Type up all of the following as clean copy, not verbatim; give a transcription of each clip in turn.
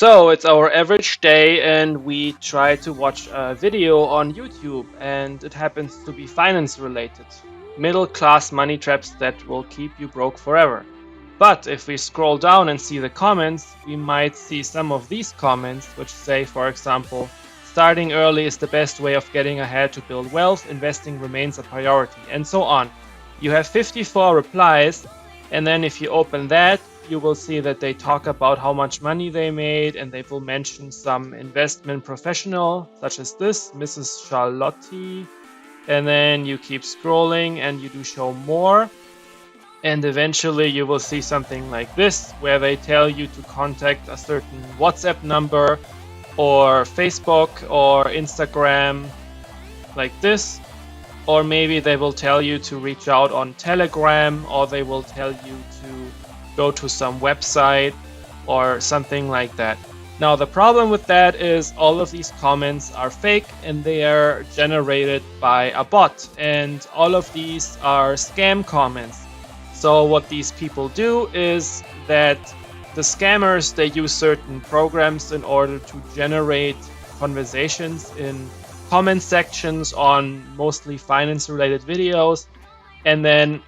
So it's our average day, and we try to watch a video on YouTube, and it happens to be finance related. Middle class money traps that will keep you broke forever. But if we scroll down and see the comments, we might see some of these comments, which say, for example, starting early is the best way of getting ahead to build wealth, investing remains a priority, and so on. You have 54 replies, and then if you open that, you will see that they talk about how much money they made, and they will mention some investment professional, such as this, Mrs. Charlotte. And then you keep scrolling and you do show more. And eventually you will see something like this, where they tell you to contact a certain WhatsApp number or Facebook or Instagram, like this. Or maybe they will tell you to reach out on Telegram, or they will tell you to go to some website or something like that. Now, the problem with that is all of these comments are fake and they are generated by a bot, and all of these are scam comments. So what these people do is that the scammers, they use certain programs in order to generate conversations in comment sections on mostly finance related videos, and then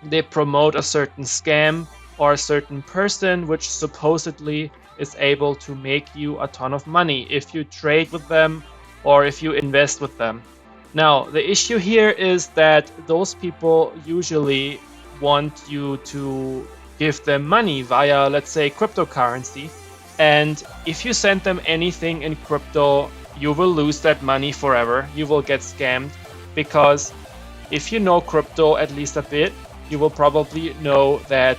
they promote a certain scam or a certain person which supposedly is able to make you a ton of money if you trade with them or if you invest with them. Now, the issue here is that those people usually want you to give them money via, let's say, cryptocurrency. And if you send them anything in crypto, you will lose that money forever. You will get scammed, because if you know crypto at least a bit, you will probably know that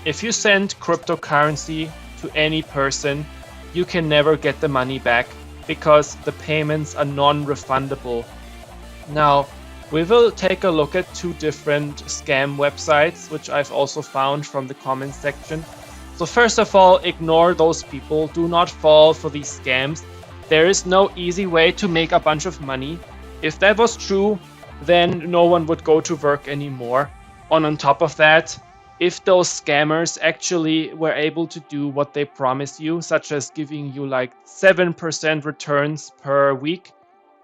if you send cryptocurrency to any person, you can never get the money back because the payments are non-refundable. Now, we will take a look at two different scam websites, which I've also found from the comments section. So first of all, ignore those people. Do not fall for these scams. There is no easy way to make a bunch of money. If that was true, then no one would go to work anymore. And on top of that, if those scammers actually were able to do what they promise you, such as giving you like 7% returns per week,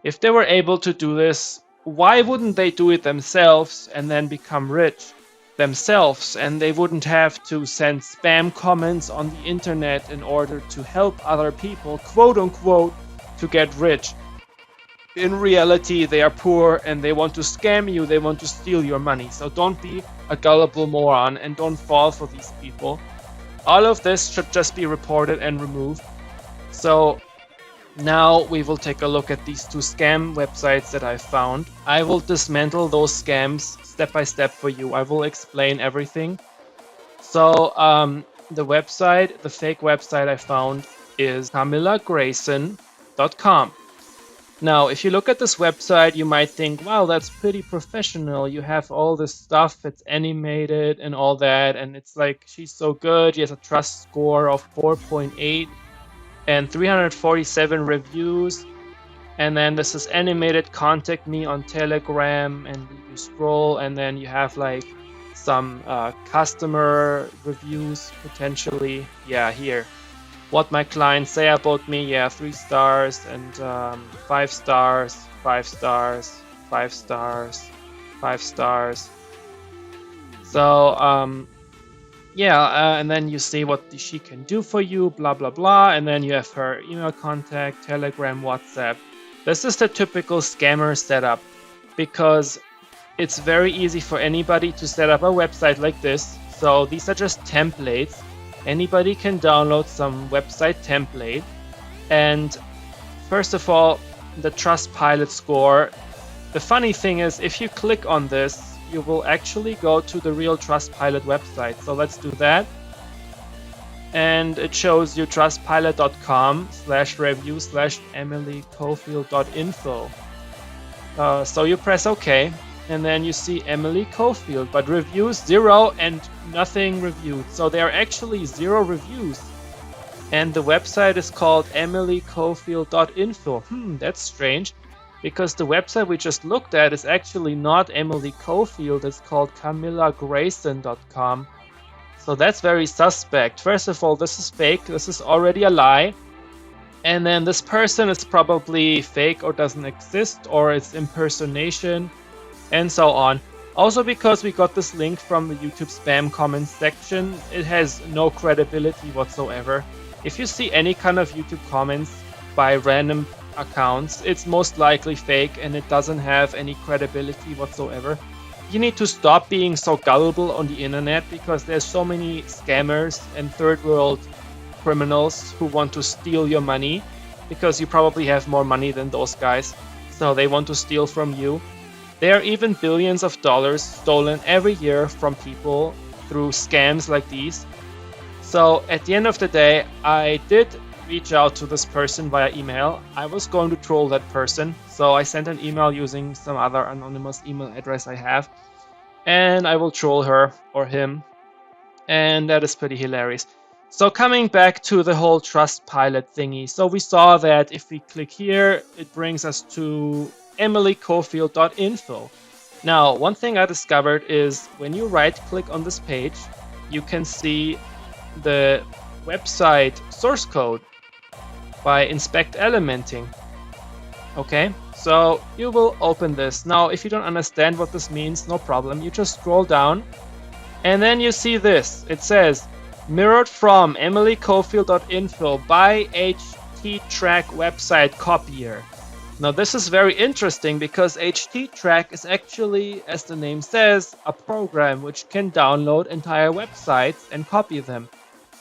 if they were able to do this, why wouldn't they do it themselves and then become rich themselves? And they wouldn't have to send spam comments on the internet in order to help other people, quote unquote, to get rich. In reality, they are poor and they want to scam you, they want to steal your money. So don't be a gullible moron and don't fall for these people. All of this should just be reported and removed. So now we will take a look at these two scam websites that I found. I will dismantle those scams step by step for you. I will explain everything. So the fake website I found is CamillaGrayson.com. Now, if you look at this website, you might think, wow, that's pretty professional. You have all this stuff, it's animated and all that, and it's like, she's so good. She has a trust score of 4.8 and 347 reviews. And then this is animated, contact me on Telegram, and you scroll, and then you have like some customer reviews potentially. Yeah, here. What my clients say about me, yeah, 3 stars and 5 stars, 5 stars, 5 stars, 5 stars. So yeah, and then you see what she can do for you, blah blah blah, and then you have her email contact, Telegram, WhatsApp. This is the typical scammer setup, because it's very easy for anybody to set up a website like this. So these are just templates. Anybody can download some website template, and first of all, the Trustpilot score. The funny thing is, if you click on this, you will actually go to the real Trustpilot website. So let's do that. And it shows you trustpilot.com/review/emilycofield.info. So you press OK, and then you see Emily Cofield, but reviews 0 and nothing reviewed. So there are actually 0 reviews. And the website is called emilycofield.info. That's strange, because the website we just looked at is actually not Emily Cofield. It's called CamillaGrayson.com. So that's very suspect. First of all, this is fake. This is already a lie. And then this person is probably fake or doesn't exist, or it's impersonation, and so on. Also, because we got this link from the YouTube spam comments section, it has no credibility whatsoever. If you see any kind of YouTube comments by random accounts, it's most likely fake and it doesn't have any credibility whatsoever. You need to stop being so gullible on the internet, because there's so many scammers and third world criminals who want to steal your money, because you probably have more money than those guys, so they want to steal from you. There are even billions of dollars stolen every year from people through scams like these. So at the end of the day, I did reach out to this person via email. I was going to troll that person, so I sent an email using some other anonymous email address I have, and I will troll her or him, and that is pretty hilarious. So coming back to the whole Trustpilot thingy, so we saw that if we click here, it brings us to emilycofield.info. Now, one thing I discovered is when you right-click on this page, you can see the website source code by inspect elementing. Okay, so you will open this. Now, if you don't understand what this means, no problem. You just scroll down, and then you see this. It says, mirrored from emilycofield.info by HTTrack website copier. Now this is very interesting, because HTTrack is actually, as the name says, a program which can download entire websites and copy them.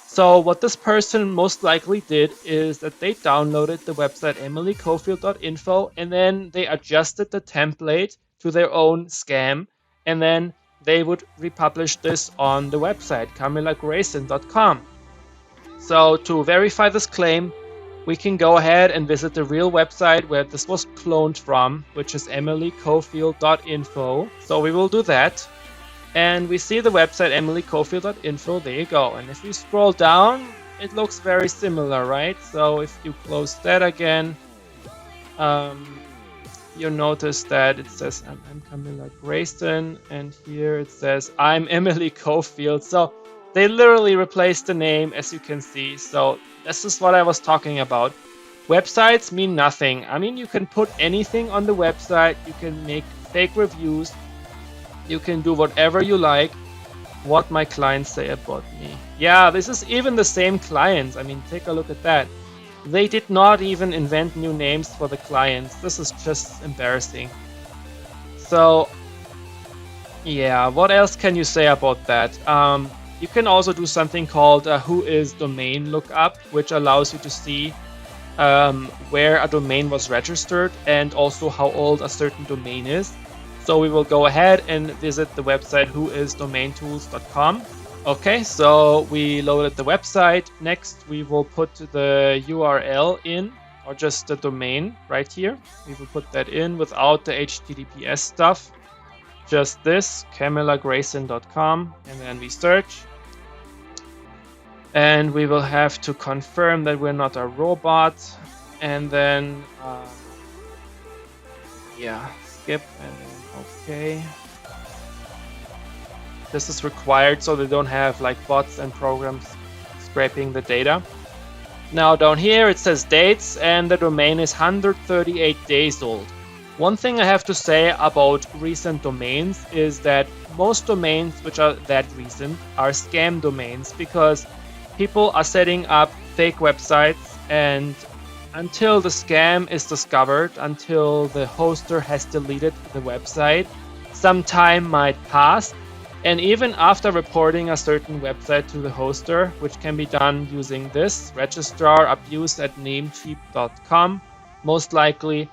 So what this person most likely did is that they downloaded the website emilycofield.info, and then they adjusted the template to their own scam, and then they would republish this on the website camillagrayson.com. So to verify this claim, we can go ahead and visit the real website where this was cloned from, which is emilycofield.info. So we will do that. And we see the website emilycofield.info. There you go. And if we scroll down, it looks very similar, right? So if you close that again, you'll notice that it says I'm Camilla Grayson, and here it says I'm Emily Cofield. So they literally replaced the name, as you can see. So this is what I was talking about. Websites mean nothing. I mean, you can put anything on the website. You can make fake reviews. You can do whatever you like. What my clients say about me. Yeah, this is even the same clients. I mean, take a look at that. They did not even invent new names for the clients. This is just embarrassing. So, yeah, what else can you say about that? You can also do something called Who is Domain Lookup, which allows you to see where a domain was registered and also how old a certain domain is. So we will go ahead and visit the website whoisdomaintools.com. Okay, so we loaded the website. Next, we will put the URL in, or just the domain right here. We will put that in without the HTTPS stuff. Just this, camillagrayson.com, and then we search. And we will have to confirm that we're not a robot, and then yeah, skip, and then okay. This is required so they don't have like bots and programs scraping the data. Now down here it says dates, and the domain is 138 days old. One thing I have to say about recent domains is that most domains which are that recent are scam domains, because people are setting up fake websites, and until the scam is discovered, until the hoster has deleted the website, some time might pass. And even after reporting a certain website to the hoster, which can be done using this registrarabuse@namecheap.com, most likely,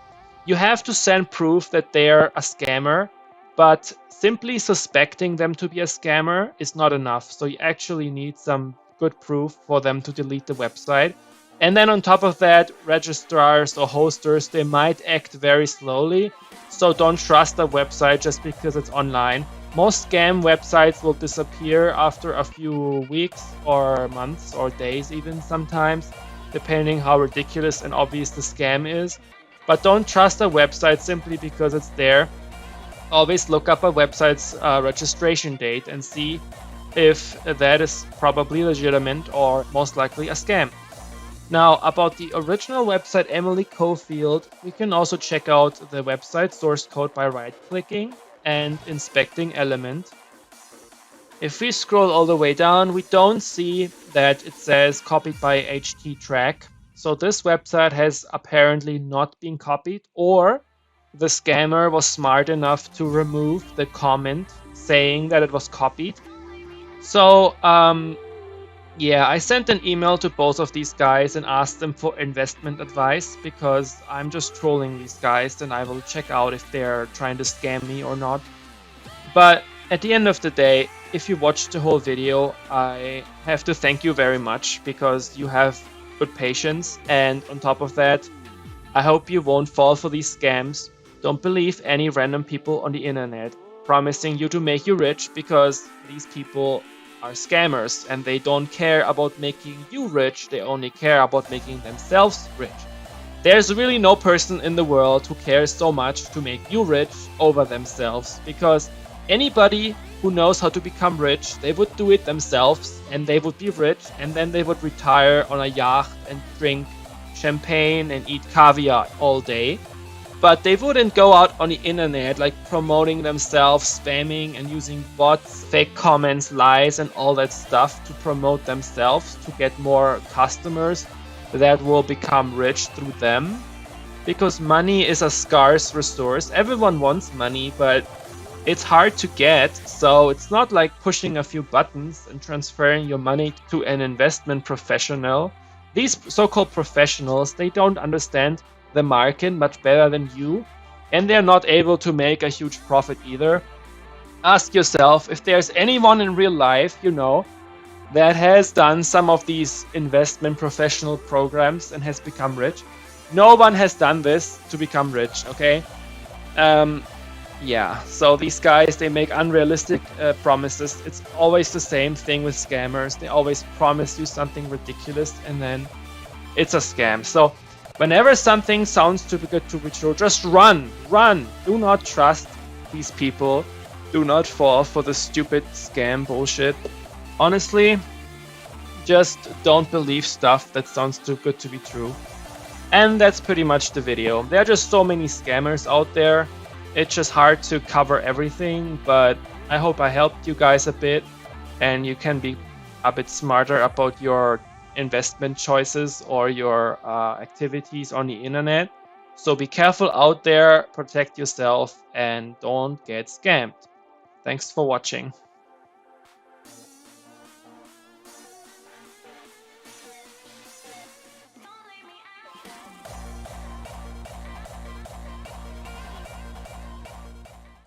you have to send proof that they're a scammer, but simply suspecting them to be a scammer is not enough. So you actually need some good proof for them to delete the website. And then on top of that, registrars or hosters, they might act very slowly. So don't trust a website just because it's online. Most scam websites will disappear after a few weeks or months or days even sometimes, depending how ridiculous and obvious the scam is. But don't trust a website simply because it's there. Always look up a website's registration date and see if that is probably legitimate or most likely a scam. Now, about the original website Emily Cofield, we can also check out the website source code by right-clicking and inspecting element. If we scroll all the way down, we don't see that it says copied by httrack. So this website has apparently not been copied, or the scammer was smart enough to remove the comment saying that it was copied. So, yeah, I sent an email to both of these guys and asked them for investment advice because I'm just trolling these guys and I will check out if they're trying to scam me or not. But at the end of the day, if you watched the whole video, I have to thank you very much because you have good patience. And on top of that, I hope you won't fall for these scams. Don't believe any random people on the internet promising you to make you rich because these people are scammers and they don't care about making you rich, they only care about making themselves rich. There's really no person in the world who cares so much to make you rich over themselves because anybody who knows how to become rich, they would do it themselves and they would be rich and then they would retire on a yacht and drink champagne and eat caviar all day. But they wouldn't go out on the internet like promoting themselves, spamming and using bots, fake comments, lies and all that stuff to promote themselves to get more customers that will become rich through them. Because money is a scarce resource. Everyone wants money, but it's hard to get, so it's not like pushing a few buttons and transferring your money to an investment professional. These so-called professionals, they don't understand the market much better than you, and they're not able to make a huge profit either. Ask yourself if there's anyone in real life, that has done some of these investment professional programs and has become rich. No one has done this to become rich, okay? Yeah, so these guys, they make unrealistic promises. It's always the same thing with scammers. They always promise you something ridiculous and then it's a scam. So whenever something sounds too good to be true, just run. Do not trust these people. Do not fall for the stupid scam bullshit. Honestly, just don't believe stuff that sounds too good to be true. And that's pretty much the video. There are just so many scammers out there. It's just hard to cover everything, but I hope I helped you guys a bit and you can be a bit smarter about your investment choices or your activities on the internet. So be careful out there, protect yourself, and don't get scammed. Thanks for watching.